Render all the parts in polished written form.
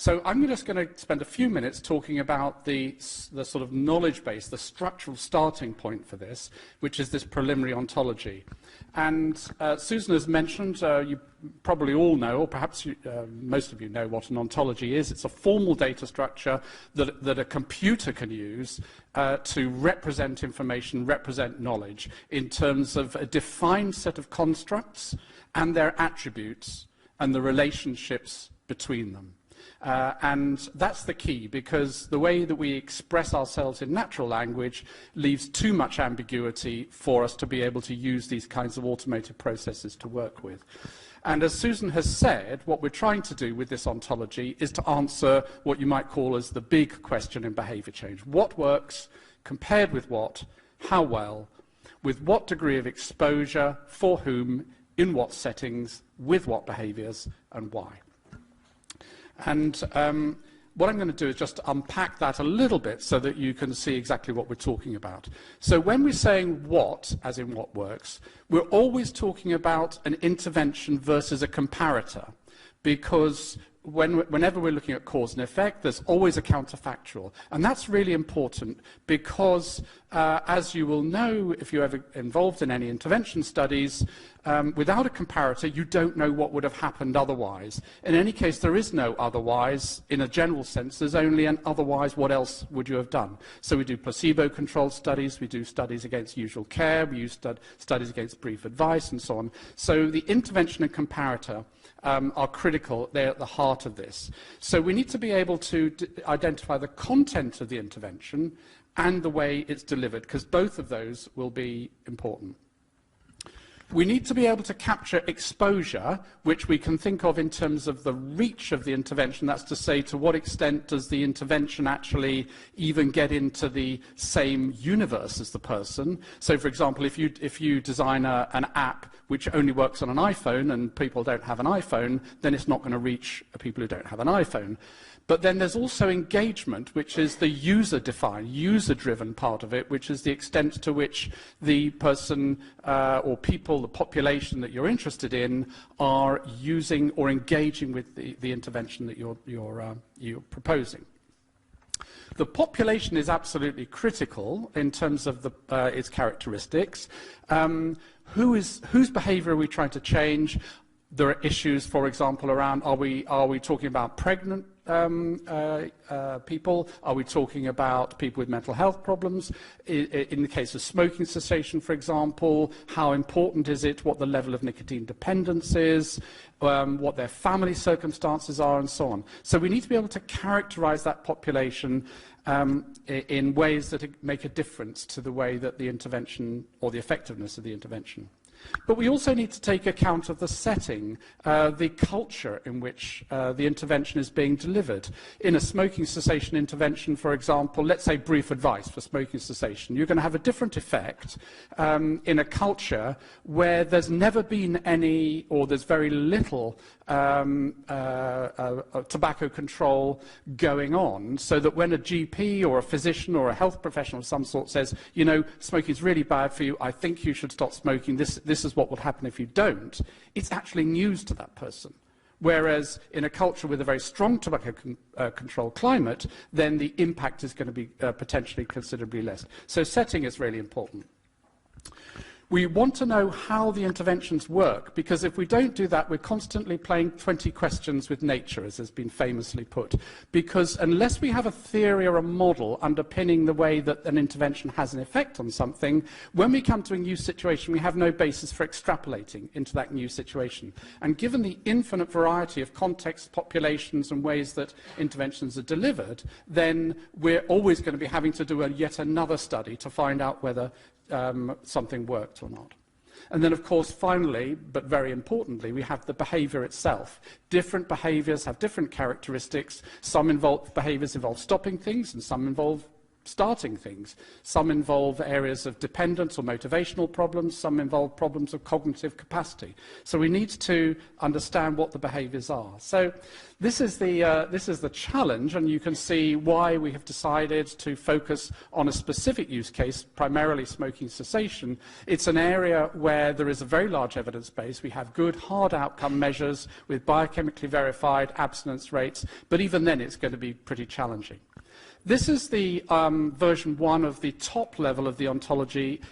So I'm just going to spend a few minutes talking about the sort of knowledge base, the structural starting point for this, which is this preliminary ontology. And Susan has mentioned, you probably all know, or perhaps most of you know what an ontology is. It's a formal data structure that a computer can use to represent information, represent knowledge in terms of a defined set of constructs and their attributes and the relationships between them. And that's the key, because the way that we express ourselves in natural language leaves too much ambiguity for us to be able to use these kinds of automated processes to work with. And as Susan has said, what we're trying to do with this ontology is to answer what you might call as the big question in behavior change. What works, compared with what, how well, with what degree of exposure, for whom, in what settings, with what behaviors, and why. And what I'm going to do is just unpack that a little bit so that you can see exactly what we're talking about. So when we're saying what, as in what works, we're always talking about an intervention versus a comparator, because whenever we're looking at cause and effect, there's always a counterfactual. And that's really important because, as you will know if you're ever involved in any intervention studies, without a comparator, you don't know what would have happened otherwise. In any case, there is no otherwise. In a general sense, there's only an otherwise. What else would you have done? So we do placebo-controlled studies, we do studies against usual care, we use studies against brief advice, and so on. So the intervention and comparator are critical. They're at the heart of this. So we need to be able to identify the content of the intervention and the way it's delivered, because both of those will be important. We need to be able to capture exposure, which we can think of in terms of the reach of the intervention. That's to say, to what extent does the intervention actually even get into the same universe as the person? So, for example, if you design an app which only works on an iPhone and people don't have an iPhone, then it's not going to reach people who don't have an iPhone. But then there's also engagement, which is the user-defined, user-driven part of it, which is the extent to which the person or people, the population that you're interested in, are using or engaging with the intervention that you're proposing. The population is absolutely critical in terms of its characteristics. Whose behavior are we trying to change? There are issues, for example, around are we talking about pregnant people? Are we talking about people with mental health problems? In the case of smoking cessation, for example, how important is it, what the level of nicotine dependence is, what their family circumstances are, and so on. So we need to be able to characterize that population in ways that make a difference to the way that the intervention, or the effectiveness of the intervention. But we also need to take account of the setting, the culture in which the intervention is being delivered. In a smoking cessation intervention, for example, let's say brief advice for smoking cessation, you're going to have a different effect in a culture where there's never been any, or there's very little tobacco control going on, so that when a GP or a physician or a health professional of some sort says, you know, smoking is really bad for you, I think you should stop smoking, this is what will happen if you don't, it's actually news to that person. Whereas in a culture with a very strong tobacco control climate, then the impact is going to be potentially considerably less. So setting is really important. We want to know how the interventions work, because if we don't do that, we're constantly playing 20 questions with nature, as has been famously put. Because unless we have a theory or a model underpinning the way that an intervention has an effect on something, when we come to a new situation, we have no basis for extrapolating into that new situation. And given the infinite variety of contexts, populations, and ways that interventions are delivered, then we're always going to be having to do yet another study to find out whether something worked or not. And then, of course, finally, but very importantly, we have the behavior itself. Different behaviors have different characteristics. Some behaviors involve stopping things, and some involve starting things. Some involve areas of dependence or motivational problems, some involve problems of cognitive capacity. So we need to understand what the behaviours are. So this is the challenge, and you can see why we have decided to focus on a specific use case, primarily smoking cessation. It's an area where there is a very large evidence base. We have good hard outcome measures with biochemically verified abstinence rates, but even then it's going to be pretty challenging. This is the version 1 of the top level of the ontology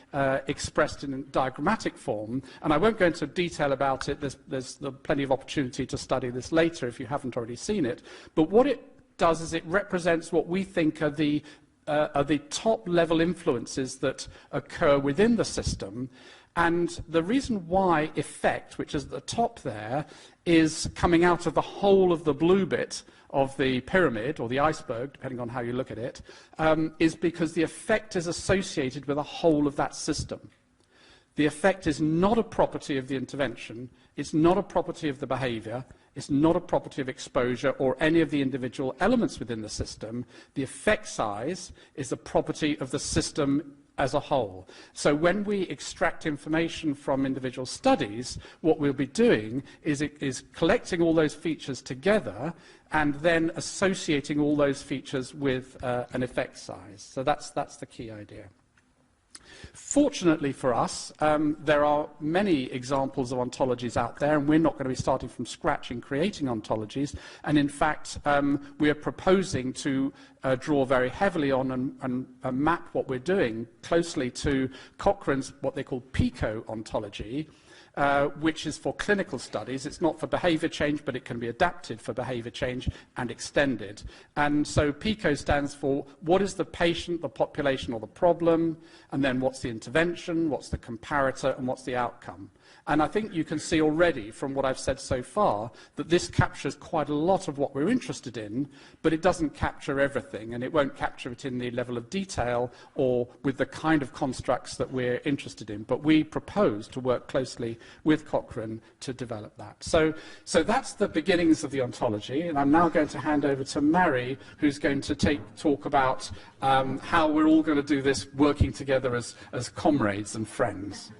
expressed in diagrammatic form, and I won't go into detail about it. There's plenty of opportunity to study this later if you haven't already seen it. But what it does is it represents what we think are the top level influences that occur within the system. And the reason why effect, which is at the top there, is coming out of the whole of the blue bit of the pyramid, or the iceberg, depending on how you look at it, is because the effect is associated with the whole of that system. The effect is not a property of the intervention, it's not a property of the behaviour, it's not a property of exposure or any of the individual elements within the system. The effect size is a property of the system as a whole. So when we extract information from individual studies, what we'll be doing is collecting all those features together and then associating all those features with an effect size. So that's the key idea. Fortunately for us, there are many examples of ontologies out there, and we're not going to be starting from scratch in creating ontologies. And in fact, we are proposing to draw very heavily on and map what we're doing closely to Cochrane's, what they call PICO ontology, which is for clinical studies. It's not for behaviour change, but it can be adapted for behaviour change and extended. And so PICO stands for what is the patient, the population, or the problem, and then what's the intervention, what's the comparator, and what's the outcome. And I think you can see already from what I've said so far that this captures quite a lot of what we're interested in, but it doesn't capture everything, and it won't capture it in the level of detail or with the kind of constructs that we're interested in. But we propose to work closely with Cochrane to develop that. So that's the beginnings of the ontology, and I'm now going to hand over to Mary, who's going to talk about how we're all going to do this working together as comrades and friends.